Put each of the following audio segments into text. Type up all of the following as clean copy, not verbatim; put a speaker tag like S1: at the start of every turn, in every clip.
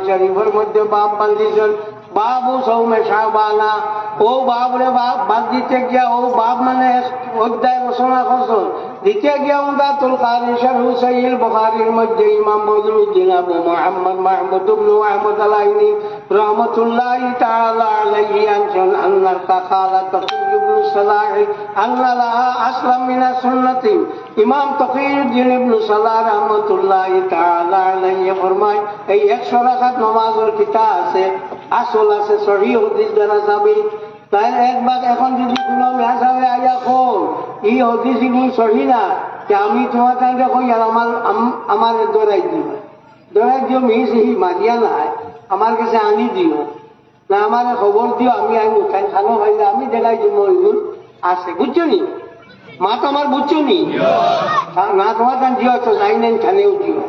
S1: শরীফের মধ্যে বাপ বান্ধিছেন বাবু সৌমে শাহবানা ও বাবরে বাদ দিতে গিয়া ও বাপ মানে অধ্যায় রচনা করছেন দিতে গিয়া উমদাতুল কারি শরহ সহিহ বুখারীর মধ্যে ইমাম বদরুদ্দিন আবু মুহাম্মদ মাহমুদ ইবনে আহমদ আলাইনি রাহমাতুল্লাহি তাআলা আলাইহি আনছেন আন্নার তাকালা তাকিয়ুবনে সালাহ আন্না লাহা আসলাম মিনাস সুন্নতি ইমাম তাকিয়ুদ্দিন ইবনে সালাহ রাহমাতুল্লাহি তাআলা আলাইহি ফরমায় এই 100 রাকাত নামাজের কিতাব আছে আসল আছে সহিহ হাদিস দ্বারা যাবে তাই একবার এখন যদি কোনো মেসাবে আয়া কল এই হাদিস ইগুলো সহি না যে আমি তোমার কাছে কই আর আমার দৌড়াই দিও মিস এই মারিয়া নাই আমার কাছে আনি দিও না আমার খবর দিও আমি উঠাই খানো হইলে আমি দেখাই দিব এগুলো আছে বুঝছো নি মা তো আমার বুঝছো নি না তোমার কাছে দিও তো যাই নেন খানেও দিও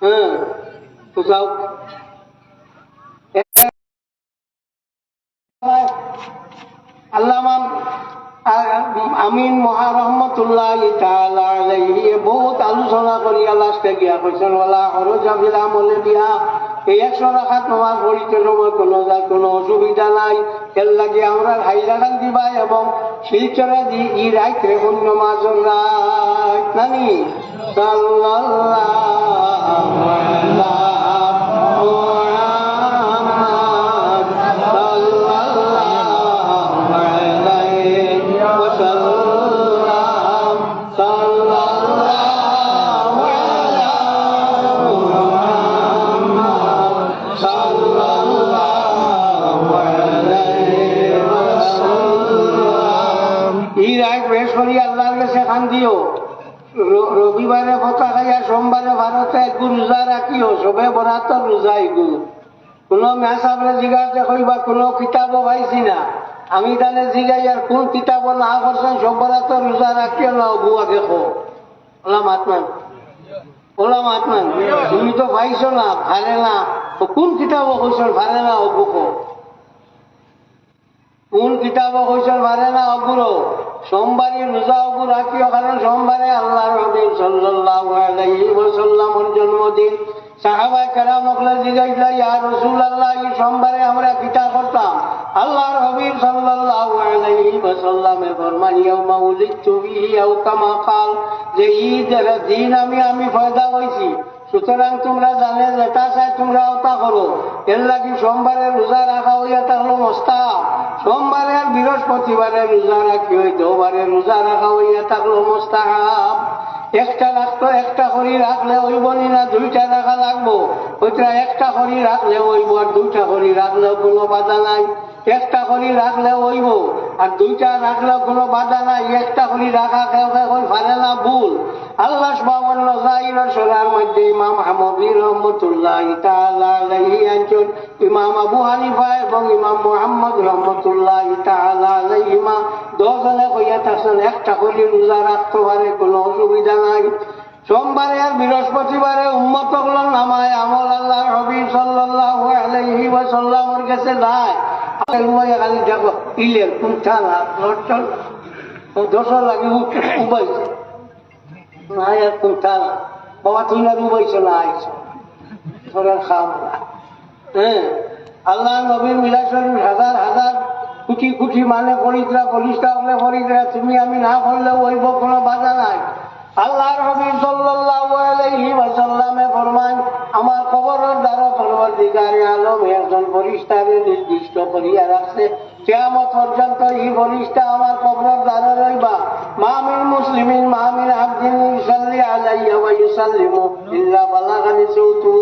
S1: হ্যাঁ তো যাও আল্লামা আমিন রহমতুল্লাহি তাআলা আলাইহি বহুত আলোচনা করি লাস্টে গিয়া কইছেন ওয়ালা খরচা বিল আমলে বিহা এই 100 রাকাত নামাজ পড়িতে সময় কোনো অসুবিধা নাই এর লাগে আমরা হাইলাগান দিবা এবং শিলচরে দি ই রাইতে অন্য মাজন রাত নানি সাল্লাল্লাহু আলাইহি দিও রবিবারে কথা খাইয়া সোমবারে ভারতে একটু রোজা রাখিও সবে বরাত রোজা এগুলো কোনো মেসাবরে জিগাতে কইবা কোনো কিতাবও পাইছি না আমি তাহলে জিগাই আর কোন কিতাব না করছেন সব বরাত রোজা রাখিও না অবু আগে খো ওলাম আত্মান তুমি তো পাইছো না ভালে না কোন কিতাবও কইছেন ভালে না অবু খো কোন কিতাবও কইছেন ভালে না অগুরো সোমবারে রোজা অবু রাখিও কারণ সোমবারে আল্লাহর হাবিব সাল্লাল্লাহু আলাইহি ওয়াসাল্লামের জন্মদিন সাহাবায়ে কেরাম ওগুলা জিজ্ঞাসা ইয়া রাসূলুল্লাহ এই সোমবারে আমরা কিতা করতাম আল্লাহর হাবিব সাল্লাল্লাহু আলাইহি ওয়াসাল্লামে ফরমান ইয়াউমা উলিদতু বিহি আও কামা কাল যে ঈদের দিন আমি পয়দা হইছি সুতরাং তোমরা জানে যেটা চাই তোমরা ওটা করো এর লাগি সোমবারে রোজা রাখা হইয়া থাকলো মোস্তাহাব সোমবারে আর বৃহস্পতিবারে রোজা রাখি হই দেওবারে রোজা রাখা হইয়া থাকলো মোস্তাহাব একটা রাখতো একটা করি রাখলে হইব না দুইটা রাখা লাগবো ওইটা একটা করি রাখলে হইব আর দুইটা করি রাখলেও কোনো বাধা নাই একটা করি রাখলে হইব আর দুইটা রাখলেও কোনো বাধা নাই একটা করি রাখা কেউ পারে না ভুল আল্লাহ সুবহানাহু ওয়া তাআলার শরীয়তের মধ্যে ইমাম হামাবি রাহমাতুল্লাহি তাআলা আলাইহি আনছেন ইমাম আবু হানিফা এবং ইমাম মুহাম্মদ রাহমাতুল্লাহি তাআলা আলাইহিমা দুজনে কইয়া থাকেন একটা করি রোজা রাখতে পারে কোনো অসুবিধা নাই সোমবারে আর বৃহস্পতিবারে উম্মতগুলো নামায় আমল আল্লাহর হাবিব সাল্লাল্লাহু আলাইহি ওয়াসাল্লামের কাছে নাই খালি দেখো ইলের কোনটা না লটল দোষর লাগে উবাইছে নাই আর কোনটা না বাবা তুই আর উবাইছো না আইছো তোরা খাও না হ্যাঁ আল্লাহ নবীর মিলাশরীফ হাজার হাজার কোটি কোটি মানে পরিত্রা বলিষ্ঠা হলে পরিত্রা তুমি আমি না করলেও ওইব কোনো বাধা নাই আল্লাহর হাবিব সাল্লাল্লাহু আলাইহি ওয়াসাল্লামে ফরমান আমার কবরের দ্বারা পরবর্তীকারে আলম একজন ফেরেশতাকে নির্দিষ্ট করিয়া রাখছে কিয়ামত পর্যন্ত এই ফেরেশতা আমার কবরের দ্বারা রইবা মা মিন মুসলিমিন মা মিন আবদিন ইউসাল্লি আলাইহি ওয়া ইউসাল্লিমু ইল্লা বালাগানি সাউতু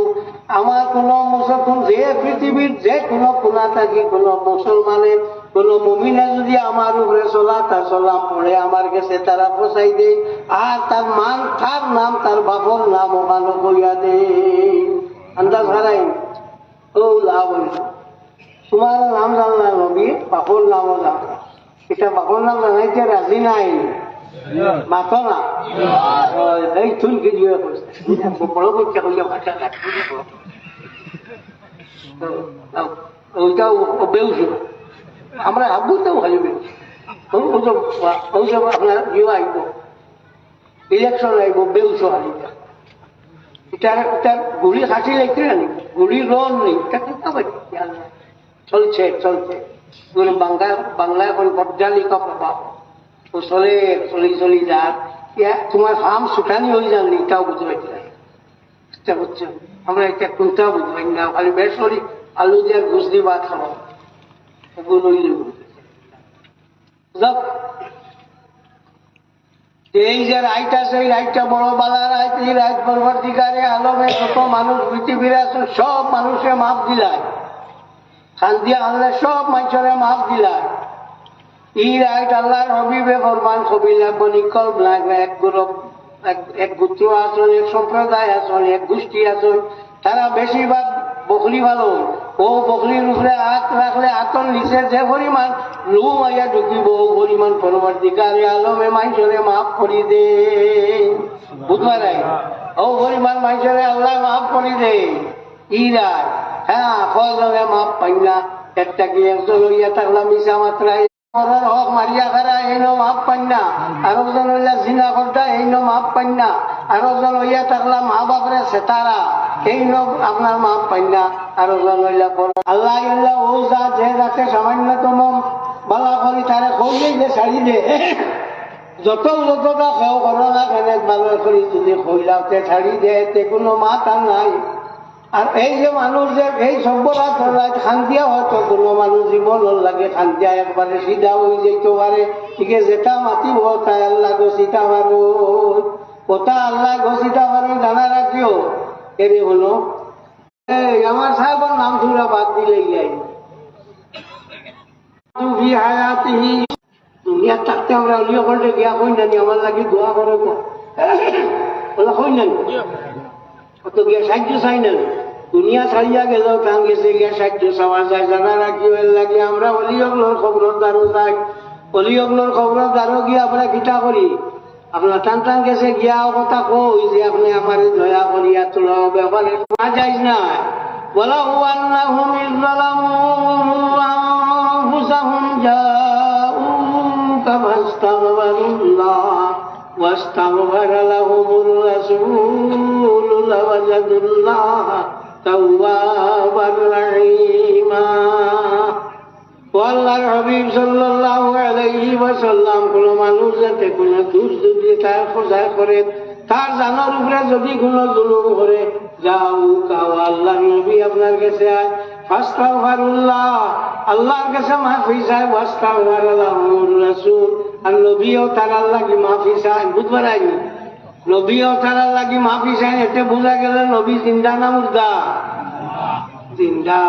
S1: আমার কোন মুসলমান যে পৃথিবীর যে কোনো কোণা থাকি কোনো মুসলমানের কোন মুমিনা যদি আমার উপরে সালাম পড়ে আমার কাছে তারা পৌঁছাই দেয় আর তার মান তার নাম তার বাপর নাম ওখানে কইয়া দে আন্দাজ হারাই ও লাভ হইল তোমার নাম জানলা নবী বাপর নামও জানলা এটা বাপর নাম জানাইতে রাজি নাই মাতো না এই তুই কি দিয়ে বড় করছে হইয়া ভাষা ওইটা বেউসু আমরা ভাবতেও হইবে আপনার ইয়ে আইব ইলেকশন আইব বেউসো হারিবা এটার গুড়ি খাটি লাগছে না, গুড়ি রোল নেই, চলছে চলছে বাংলায় এখন পর্যালিকা প্রভাব ও চলি যার তোমার ফার্ম সুখানি হয়ে যান এটাও বুঝতে পারছি না বুঝছো। আমরা একটা কোনটাও বুঝতে পারি না, খালি বেসরি আলু দিয়ে ঘুষ দিয়ে ভাত খাবো ওগুলো এই যে রাইট আছে এই রাইটটা বড় বালা রাইট, এই রাইট পরবর্তীকারে আলমে যত মানুষ পৃথিবীর আছে সব মানুষে মাপ দিলায়, খান দিয়া আনলে সব মানুষের মাপ দিলায়। ই রাইট আল্লাহর হবিবে ফরমান কবিলা বনিকল এক গ্রুপ এক গোত্র আসন, এক সম্প্রদায় আসন, এক গোষ্ঠী আসন, তারা বেশিরভাগ বকরি ভালো। ও বকরির উপরে হাত রাখলে হাতর নিচে যে পরিমাণ লুম আইয়া ঢুকিব ও পরিমাণ পরবর্তীকারে আলমে মানুষরে মাফ করি দে, বুঝবা নাই? ও পরিমাণ মানুষরে আল্লাহ মাফ করি দে। ইরা হ্যাঁ ফজলে মাফ পাই না, একটা কি একজন লইয়া থাকলাম মিশা মাত্রায় হক মারিয়া খারা এই মাপ পাই না, আর একজন হইলা জিনা করতা এই মাপ পাই না, আর একজন হইয়া থাকলাম মা বাপরে সেতারা এই আপনার মাপ পাই না, আর একজন হইলা আল্লাহ ইল্লাহ ও যা যে যাতে সামান্যতম বালা করি তারে কইলেই যে ছাড়ি দে, যতটা খেও করো না কেন ভালো করি যদি কইলাতে ছাড়ি দে তে কোনো মাথা নাই। আর এই যে মানুষ যে এই সভ্যরা খান্তিয়া হয়তো কোনো মানুষ জীবন লাগে খান্তিয়া একবারে সিধা হয়ে যেতে পারে, ঠিক আছে যেটা মাতিব তাই আল্লাহ গছিটা পারো, কোথা আল্লাহ গছিটা পারো জানা রাখিও। এরে হলো আমার সাহেবের নাম ধরে বাদ দিলে যাই দুনিয়ার থাকতে আমরা অলিও করতে গিয়া কই নানি আমার লাগে দোয়া করে ওলা কই নানি কত গিয়া সাহায্য চাই না, দুনিয়া ছাড়িয়া গেল টান গেছে গিয়া সাহায্য চাওয়া যায় জানা রাখি লাগে। আমরা অলিয়গলোর খবরের দ্বারো যাই, অলিয়গলোর খবরের দ্বারো গিয়া আমরা কিতা করি আপনার টান টান গেছে গিয়া কথা কই যে আপনি আমার দয়া করিয়া তোলা ব্যাপারে মা যাইস না বলা হুম ইসলাম واستغفر لهم الرسول لوجدوا الله توابا رحيما। আল্লাহর হাবিব সাল্লাল্লাহু আলাইহি ওয়াসাল্লাম কোন মানুষ যাতে কোন দোষ যদি তার খোঁজা করে, তার জানার উপরে যদি কোন জুলুম করে, যাও কাও আল্লাহর নবী আপনার কাছে আয় ফাস্তাগফিরুল্লাহ, আল্লাহর কাছে মাফি চায়, ওয়াস্তাগফার লাহুর রাসূল, আর নবীও তার লাগি মাফি চায়। বুঝতে পারি নবীও তার লাগি মাফি চায়, এতে বোঝা গেল নবী জিন্দা না মুর্দা? জিন্দা।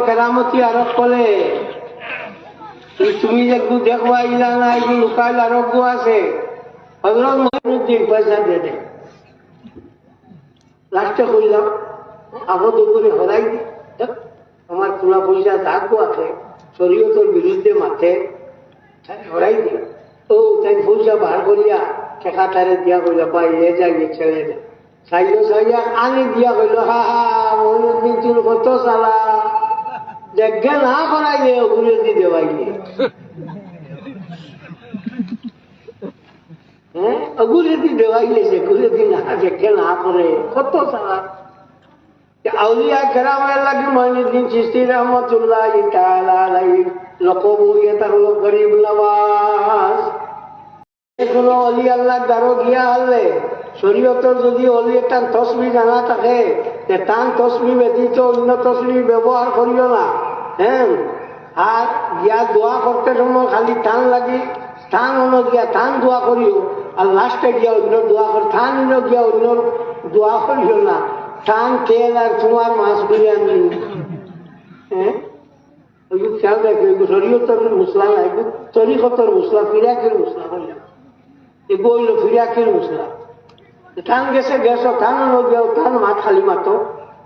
S1: কেরামতি আরোপ করে তুমি যেগুলো দেখবা ইলা না এগুলো লুকাইল আরোগ্য আছে, হযরত মঈনুদ্দিন পয়সা দিয়ে দেয় লাস্টে কইলাম আবু দুপুরে হরাই আমার তোলা পয়সা থাকবো আছে শরীয়তের বিরুদ্ধে মাঠে হরাই দিল। ও তাই পয়সা বার করিয়া ঠেকা তারে দিয়া কইলা ভাই এ যাই ছেড়ে দে, সাইয়া আনি দিয়া কইল হা হা মঈনুদ্দিন তোর কত সালা দেখে না করাইলে ঘুরে দিতে পাইলে হ্যাঁ ঘুরে দিতে পাইলে সে ঘুরে দিন না দেখে না করে কত সারা আউলিয়া কেরামের লাগে মঈনুদ্দিন চিশতি রহমতুল্লাহ তাআলা আলাইহি লকব হইয়া থাকলো গরিব নওয়াজ। কোনো অলি আল্লাহ দ্বারো গিয়া হলে শরীয়তের যদি অলি একটা তসবি জানা থাকে টান তসবি ব্যতীত অন্য তসবি ব্যবহার করিও না। হ্যাঁ আর গিয়া দোয়া করতে সময় খালি টান লাগি টান হলো গিয়া টান দোয়া করিও, আর লাস্টে গিয়া অন্য দোয়া কর টান হলো গিয়া অন্য দোয়া করিও না। টান তেল আর তোমার মাছ বিরিয়ানি হ্যাঁ ওইগুলো খেয়াল রাখবে, শরীয়তের মশলা না, এগুলো তরিকতের মশলা, ফিরাকের মশলা করিলাম, এগুলো হইল ফিরাকের মশলা। ধান গেছে গেছো ধান গিয়েও ধান মাত খালি মাতো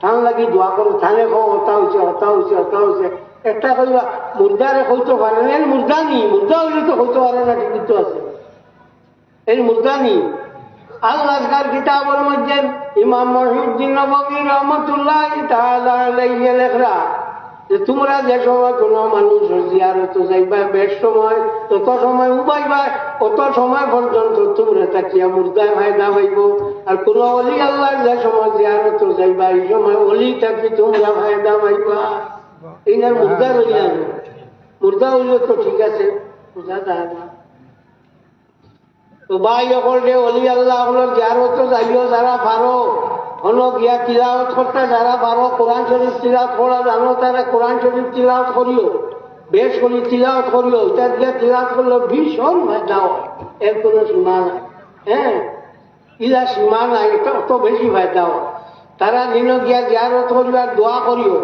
S1: ধান লাগি দোয়া করো ধানে খাও হতা হয়েছে হতা হয়েছে হতা হয়েছে একটা কইবা মুর্দারে হইতে পারে না মুর্দা নি মুর্দা হইলে তো হইতে পারে না ঠিক তো আছে এই মুর্দা নি আল্লাহর কিতাবের মধ্যে ইমাম মহিউদ্দিন নববী রহমাতুল্লাহ তাআলা আলাইহি লেখরা যে তোমরা যে সময় কোন মানুষ জিয়ারত যাইবা বেশ সময় তত সময় উবাইবা অত সময় পর্যন্ত তোমরা তাকিয়া মুর্দায় ফায়দা পাইব আর কোন অলি আল্লাহ যে সময় জিয়ারত যাইবা এই সময় অলি থাকি তোমরা ফায়দা পাইবা এইনার মুর্দা রইলা মুর্দা হইলে তো ঠিক আছে বুঝা যায় না তো ভাই সকলে অলি আল্লাহ হলোর জিয়ারত যাইও যারা পারো হলো গিয়া তিলাওয়াত করতে যারা পারো কোরআন শরীফ তিলাওয়াত করা জানো তারা কোরআন শরীফ তিলাওয়াত করিও বেশ করে তিলাওয়াত করিও এটা দিয়ে তিলাওয়াত করলে ভীষণ ফায়দা হয় এর কোনো সীমা নাই হ্যাঁ ইলা সীমা নাই এটা অত বেশি ফায়দা হয় তারা দিন গিয়া জিয়ারত করিবার দোয়া করিও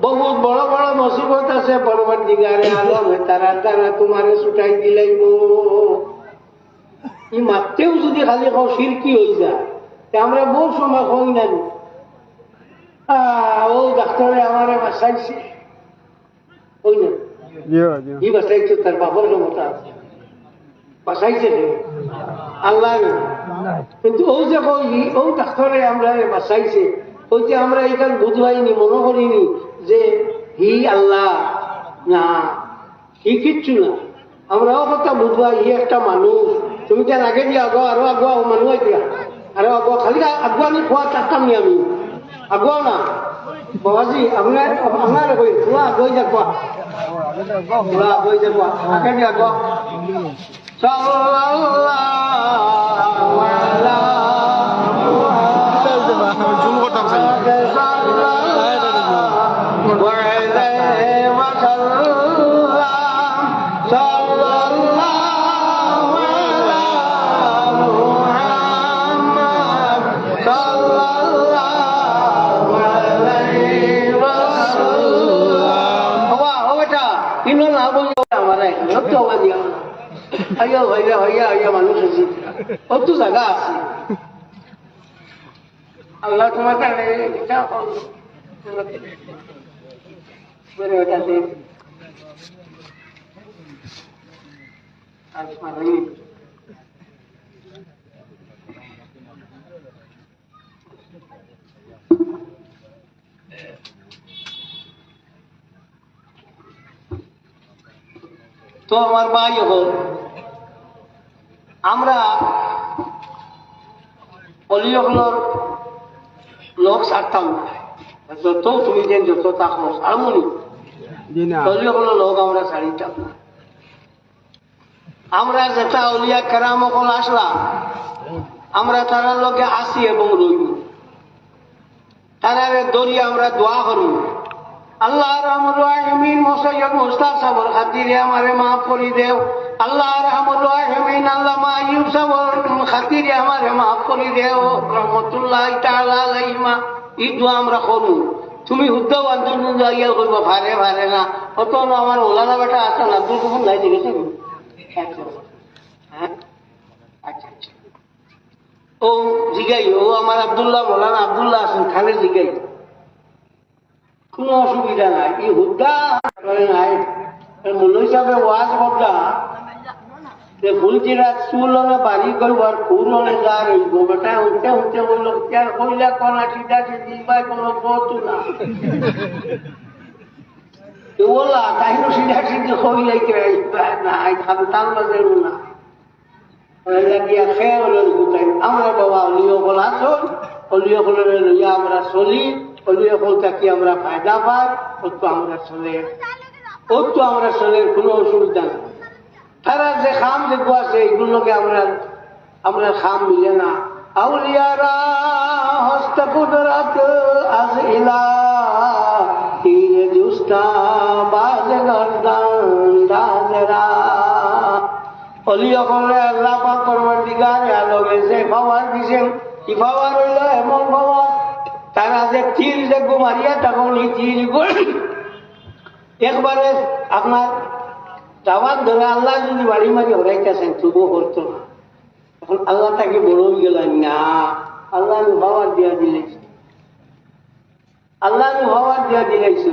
S1: বহুত বড় বড় মুসিবত আছে পরবর্তীকারে আলম তারা তারা তোমারে ছুটাই দিলাইব ই মাত্রেও যদি খালি খাও শিরকি হয়ে যায় আমরা বহু সময় হই না ও ডাক্তারে আমার বাঁচাইছে হই না কি বাঁচাইছে তার বাবার ক্ষমতা আছে বাঁচাইছে আল্লাহ কিন্তু ও যে ও ডাক্তারে আমরা বাঁচাইছে ওই যে আমরা এখানে বুঝবাইনি মনে করিনি যে হি আল্লাহ না হি কিচ্ছু না আমরাও কথা বুঝবা হি একটা মানুষ তুমি তার আগে দিয়ে আগো আরো আগো মানুষ দিয়া আরে আগুয়া খালি আগুয়ানি খোয়া চারতাম নি আমি আগুয়া না বাবাজি আপনার আপনার কই খোয়া আগুয়াই যা খোয়া খোয়া আগুয়াই যা খোয়া আগে দিয়ে আগুয়া সাল্লাল্লাহু আলা জুম করতাম আইয়া হইয়া হইয়া হইয়া মানুষ আছি কত জায়গা আছে আল্লাহ তোমার তো আমার ভাই হল আমরা অলিয়গুলোর লোক ছাড়তাম যত তুমি যেন যত তাকো ছাড়মনি অলিয়গুলো লোক আমরা ছাড়িতাম না আমরা যেটা অলিয়া কেরাম অকল আসলাম আমরা তারার লোকে আসি এবং রইব তারারে দরিয়া আমরা দোয়া করব আল্লাহ রহমুল রাহিমিন মুসাইয়দ মুস্তাক সাবর খাতিরে আমারে মাফ করে দেও আল্লাহ রহমুল রাহিমিন আল্লামা আইয়ুব সাবর খাতিরে আমারে মাফ করে দেও রহমাতুল্লাহি তাআলা আলাইহিমা এই দোয়া আমরা করব তুমি হুদ্দা আন্দোলন যাইয়া কইব ভারে ভারে না অত আমার ওলানা বেটা আছে না আব্দুল কবুল নাই দেখেছেন হ্যাঁ আচ্ছা আচ্ছা ও জিগাই ও আমার আব্দুল্লাহ মৌলানা আব্দুল্লাহ আছেন খানে জিগাই কোনো অসুবিধা নাই এই হুদ্দা নাই মূল হিসাবে ওয়াজ করলা যে ফুলচিরা চুলনে বাড়ি করবার ফুলনে যা রইব বেটা উঠতে উঠতে বললো কেন কইলা কনা সিধা সিধি ভাই কোনো বস্তু না বললা তাইও সিধা সিধি কইলাই নাই খান বাজে না লাগিয়া খেয়ে হলেন কোথায় আমরা বাবা অলিও বল আসল অলিও হলেন লইয়া আমরা চলি অলিও বল থাকি আমরা ফায়দা পাই অত আমরা চলে অত আমরা চলে কোনো অসুবিধা নেই তারা যে খাম দেখবো আছে এগুলোকে আমরা খাম মিলে না আউলিয়ারা হস্ত কুদরত আজ ইলা তীরে দুস্তা বাজ গর্দান দাজরা অলিও বলে আল্লাহ পাক পরবর্তীকারে আলোকে যে পাওয়ার দিছেন কি পাওয়ার হইল এমন পাওয়ার তারা যে তীর দেখবো মারিয়া তখন এই তীর একবারে আপনার দাওয়াত ধরে আল্লাহ যদি বাড়ি মারি হরাইতেছেন তবুও করতো না তখন আল্লাহ তাকে বড় গেলেন না আল্লাহ ভাবার দিয়া দিলেছ, আল্লাহ ভাবার দিয়া দিলেছ।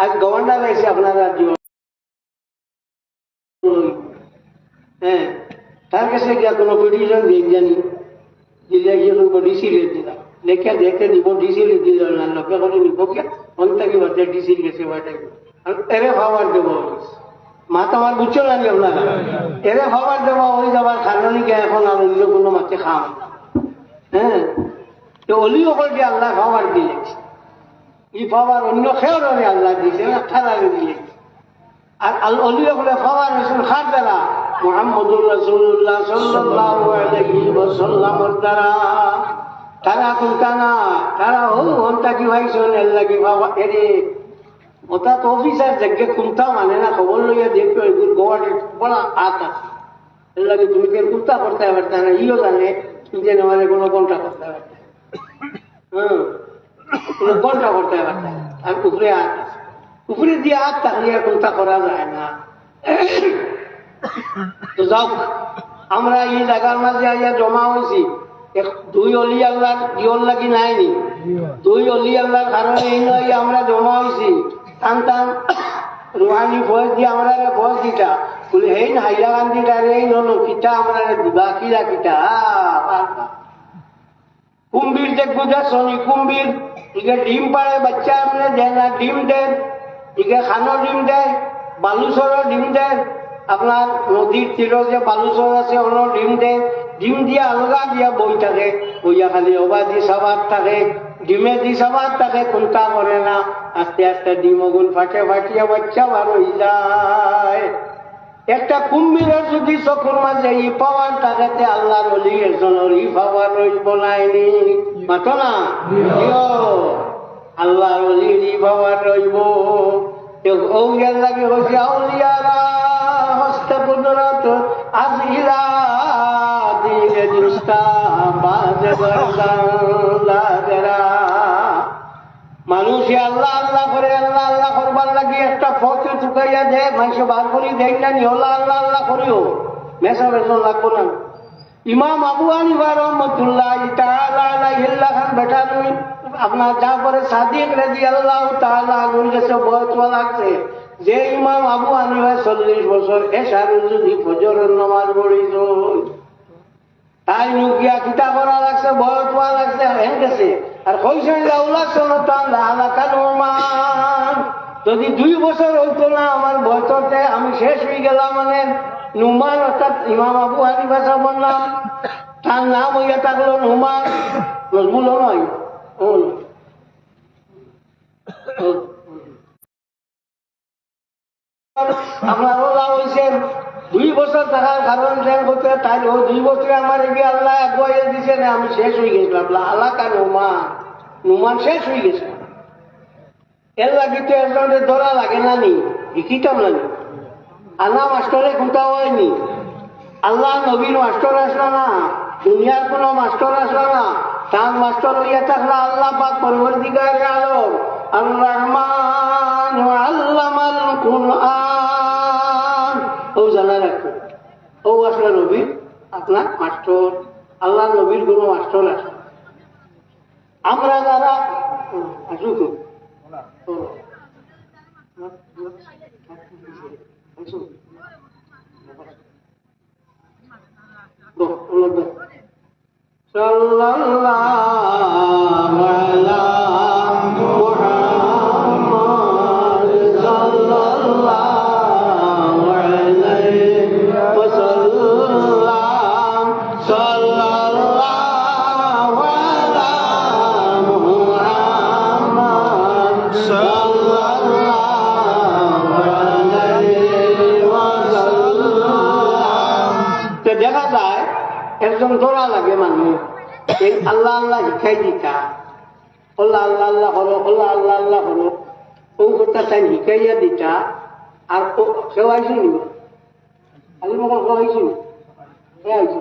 S1: আজ গভর্নর আছে আপনার রাজ্য, হ্যাঁ, তার কাছে গিয়া কোনো পিটিশন দিয়ে জানি দিলে গিয়ে ডিসি রেট দিলাম, লেখা দেখে নিব, ডিসি রেট দিল না, লোকে করে নিব কে অন্তাকি বাচ্চা ডিসি গেছে বাটাই এরে খাবার দেবো। মাথা আমার বুঝছো না আপনারা, এরে খাবার দেওয়া হয়ে যাবার কারণে কে এখন আর অন্য কোনো মাছে খাওয়া, হ্যাঁ, তো অলি ওপর যে আল্লাহ খাবার দিলে এই খাবার অন্য খেয়েও আল্লাহ দিয়েছে না, খারাপে দিলে। আর অলি ওপরে খাবার রসুল খার দ্বারা মুহাম্মদুর রাসূলুল্লাহ সাল্লাল্লাহু আলাইহি ওয়াসাল্লামের দ্বারা। তারা কোনটা না, তারা ও ঘন্টা কি ভাইছেন এর লাগি বাবা এরে ওটা তো অফিসার জায়গা কোনটা মানে না, খবর লইয়া দেখতো এগুলো গোয়ার বড় হাত আছে এর লাগে তুমি কেন কোনটা করতে পারতে না, ইও জানে যে মানে কোনো কোনটা করতে পারতে, হ্যাঁ, কোনো কোনটা করতে পারতে। আর উপরে হাত আছে, উপরে দিয়ে হাত থাকলে আর কোনটা করা যায় না। তো যাও, আমরা এই জায়গার মাঝে আইয়া জমা হয়েছি, দুই অলি আল্লাহর জীবন লাগি নাইনি, দুই অলি আল্লাহর কারণে এই নয় আমরা জমা হয়েছি। টান টান রুহানি ফয়েজ দিয়ে আমরা ফয়েজ দিটা বলে এই না হাইলা গান্ধীটা এই হলো কিটা আমরা দিবা কিলা কিটা। কুম্ভীর দেখবো শনি কুম্ভীর ইকে ডিম পাড়ে বাচ্চা আপনি দেয় না, ডিম দেন ইকে খানো ডিম দেয়, বালুচরও ডিম দেয়, আপনার নদীর তীর যে বালুচর আছে অন্য ডিম দেয়, ডিম দিয়া আলগা দিয়া বই থাকে, বইয়া খালি অবা দি সাবাদ থাকে, ডিমে দি সাবাদ থাকে, কোনটা করে না, আস্তে আস্তে ডিম ওগুন ফাটে, ফাটিয়া বাচ্চা বার হয়ে যায়। একটা কুম্ভীরের যদি চকুর মাঝে ই পাওয়ার থাকেতে আল্লাহর অলি একজনের ই পাওয়ার রইব নাইনি, মাতো না আল্লাহর অলির ই পাওয়ার রইব। ওগের লাগে হচ্ছে আউলিয়ারা হস্তে কুদরত আজ ইলা দিলে দুস্তা বাজে বরদারা। মানুষে আল্লাহ আল্লাহ করে আল্লাহ আল্লাহ করবার লাগি একটা ফটো চুকাইয়া দেয়, মানুষ বার করি দেখ না নিহলা আল্লাহ আল্লাহ করিও মেসা বেসন লাগবো না। ইমাম আবু হানিফা রহমতুল্লাহ তাআলা আলাইহি খান বেটা নই আপনার যা পরে সাদিক রাদিয়াল্লাহু তাআলা আনহুর কাছে বয়স লাগছে যে ইমাম আবু হানিফা 40 বছর এশার যদি ফজরের নামাজ পড়িত, তাই নুকিয়া কিতা করা লাগছে, বয়স লাগছে হেন গেছে। আর কইছেন যদি 2 বছর হইতো না আমার বছরতে আমি শেষ হয়ে গেলাম, মানে নুমান অর্থাৎ ইমাম আবু হানিফা সাহেবের নাম, তার নাম হইয়া থাকলো নুমান, নজমুল নয়। আপনার ওলা হয়েছেন 2 বছর থাকার কারণ করতে তাই 2 বছরে আমার এগিয়ে আল্লাহ আগুয়াইয়া দিছে না, আমি শেষ হয়ে গেছিলাম আল্লাহ কা নুমান, নুমান শেষ হয়ে গেছে। এর লাগে তো একজনের ধরা লাগে না নি, শিখিতাম না নি, আল্লাহ মাস্টরে কোথাও হয়নি, আল্লাহ নবীর মাস্টর আসলো না, দুনিয়ার কোন মাস্টর আসলো না, তার মাস্টর হইয়া থাকলো আল্লাহ পাক পরবর্তীকার আলম আর রহমান আল্লামাল কুরআন। ও জানা রাখো ও আসলে নবীর আপনার মাস্টর, আল্লাহ নবীর কোন মাস্টর আসে। আমরা যারা আসুক সাল্লাল্লাহু আলা মুহাম্মদ সাল্লাল্লাহু আলাইহি ওয়াসাল্লাম সাল্লাল্লাহু আলা মুহাম্মদ সাল্লাল্লাহু আলাইহি ওয়াসাল্লাম। তো দেখা যায় একজন ধরা লাগে মানুষ এই আল্লাহ আল্লাহ শিখাই দিতা, আল্লাহ আল্লাহ আল্লাহ করো, আল্লাহ আল্লাহ আল্লাহ করো, ও কথা তাই শিখাইয়া দিতা। আর সেও আইসি নি আলি মকল কেউ আইসি নি আইসি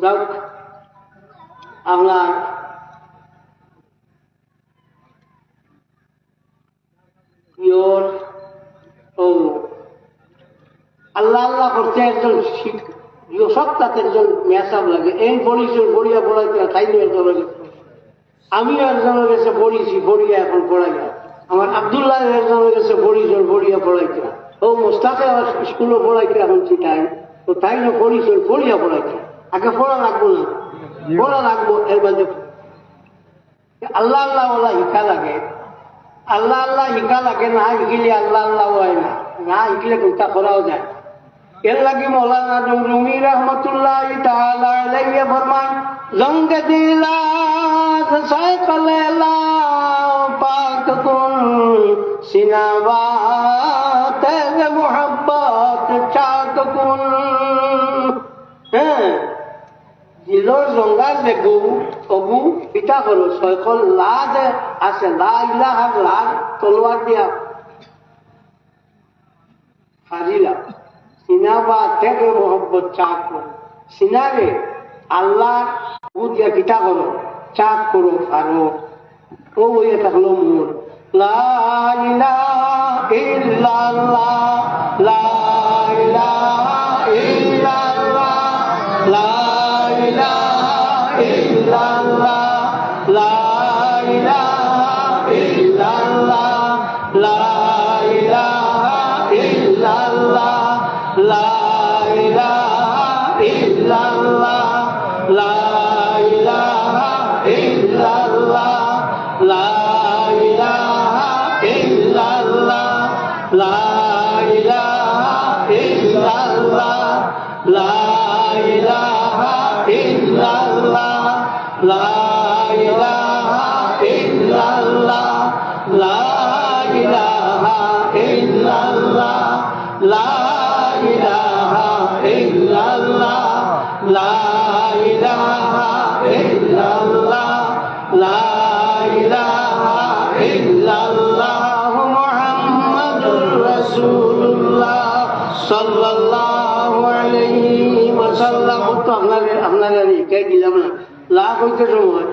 S1: যাক আপনার ও আল্লাহ আল্লাহ করতে একজন সপ্তাহে একজন মেসাব লাগে এই পড়িছুন পড়িয়া পড়াইতে তাই নিয়ে একজনের কাছে আমিও একজনের কাছে পড়িছি পড়িয়া এখন পড়াইয়া আমার আবদুল্লাহ একজনের কাছে পড়িছুন পড়িয়া পড়াইতে ও মোস্তাকে আমার স্কুলে পড়াইতে এখন চিটাই তো তাই না পড়িছুন পড়িয়া পড়াইতে আগে পড়া লাগবো না পড়া লাগবো এর মধ্যে আল্লাহ আল্লাহ ওলা শিকা লাগে আল্লাহ আল্লাহ শিকা লাগে না শিকিলে আল্লাহ আল্লাহ হয় না না শিকিলে কোনটা করাও যায় এর লাগে মৌলানা রুমি রহমতুল্লাহ তাআলা আলাইহি ফরমান জঙ্গ দিলা সাইকলে লাও পাক কুন সিনাবাত মুহাব্বত চাক কুন হ্যাঁ দিলর জঙ্গার দেখু অবু পিতা করো ছয়খন লাজ আছে লা ইলাহা লাজ তলোয়ার দিয়া হাজিলা সিনাবা থেকে মোহব্বত চাক করো সিনারে আল্লাহ বুঝিয়া পিতা করো চাক করো আরো ও বইয়ে থাকলো মূল লা ইলাহা ইল্লাল্লাহ লা ইলাহা ইল্লাল্লাহ লা ইলাহা ইল্লাল্লাহ লা ইলাহা ইল্লাল্লাহ লা ইলাহা ইল্লাল্লাহ লা ইলাহা ইল্লাল্লাহ লা ইলাহা ইল্লাল্লাহ লা ইলাহা ইল্লাল্লাহ লা ইলাহা ইল্লাল্লাহ লা ইলাহা ইল্লাল্লাহ লা ইলাহা ইল্লাল্লাহ লা ইলাহা ইল্লাল্লাহ লা ইলাহা ইল্লাল্লাহ লা ইলাহা ইল্লাল্লাহ লা ইলাহা ইল্লাল্লাহ মুহাম্মাদুর রাসূলুল্লাহ সাল্লাল্লাহু আলাইহি ওয়াসাল্লাম। তো আপনারা কে দিলাম না লা কইতে সময়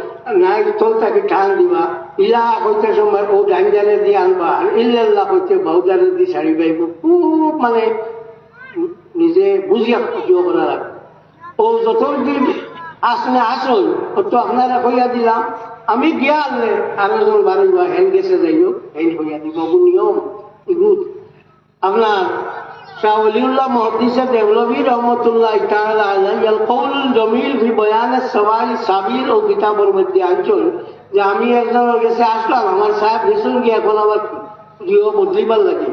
S1: নাই তোলটাকে টান দিবা ইলা কইতে সময় ও ডাইজারে দিয়ে আনবা আর ইল্লাল্লাহ কইতে বাউদারে দিয়ে ছাড়ি পাইব খুব মানে নিজে বুঝিয়া কিয় করা লাগে ও যতদিন আসলে আসল তো আপনারা কইয়া দিলাম আমি গিয়া আনলে আরো যখন বাড়িবা হেন গেছে যাইও হেন কইয়া দিব নিয়ম গুড আপনার শাহ ওলিউল্লাহ মুহাদ্দিস দেহলভী রহমতুল্লাহ তাআলা আলাইহি আল কওলুল জমিল ফি বয়ান সওয়াল সাবির ও কিতাবের মধ্যে আনছেন যে আমি একজনের কাছে আসলাম আমার সাহেব হিসুন গিয়ে এখন আমার প্রিয় বদলিবার লাগে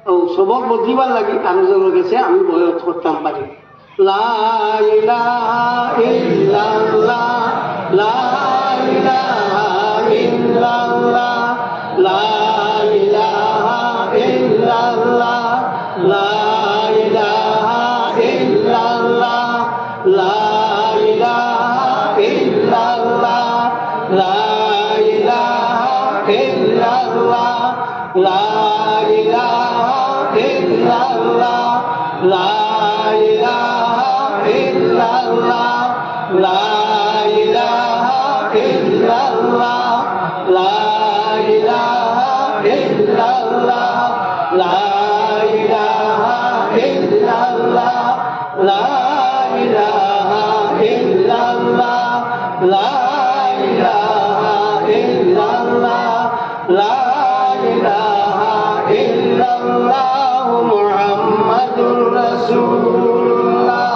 S1: ও সবক বদলিবার লাগে আরেকজনের কাছে আমি বয়স করতাম পারি লা ইলাহা ইল্লাল্লাহ লা ইলাহা ইল্লাল্লাহ লা ইলাহা ইল্লাল্লাহ লা ইলাহা ইল্লাল্লাহ লা ইলাহা ইল্লাল্লাহ লা ইলাহা ইল্লাল্লাহ লা ইলাহা ইল্লাল্লাহ লা ইলাহা ইল্লাল্লাহ লা ইলাহা ইল্লাল্লাহ লা ইলাহা ইল্লাল্লাহ লা ইলাহা ইল্লাল্লাহ লা ইলাহা ইল্লাল্লাহ লা ইলাহা ইল্লাল্লাহ লা ইলাহা ইল্লাল্লাহ মুহাম্মাদুর রাসূলুল্লাহ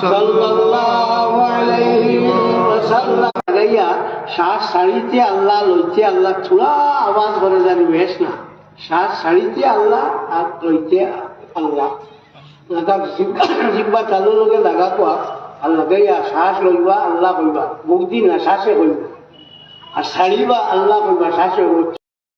S1: সাল্লাল্লাহু আলাইহি ওয়াসাল্লাম গাইয়া শ্বাস ছাড়িতে আল্লাহ লইতে আল্লাহ থোড়া আওয়াজ করে জানি বেশ না শ্বাস ছাড়িতে আল্লাহ আর লইতে আল্লাহ জিব্বা চালু লোকে লাগা কোয়া আর লাগাইয়া শ্বাস লইবা আল্লাহ কইবা মুখ দি না শ্বাসে কইবা আর ছাড়িবা আল্লাহ কইবা শ্বাসে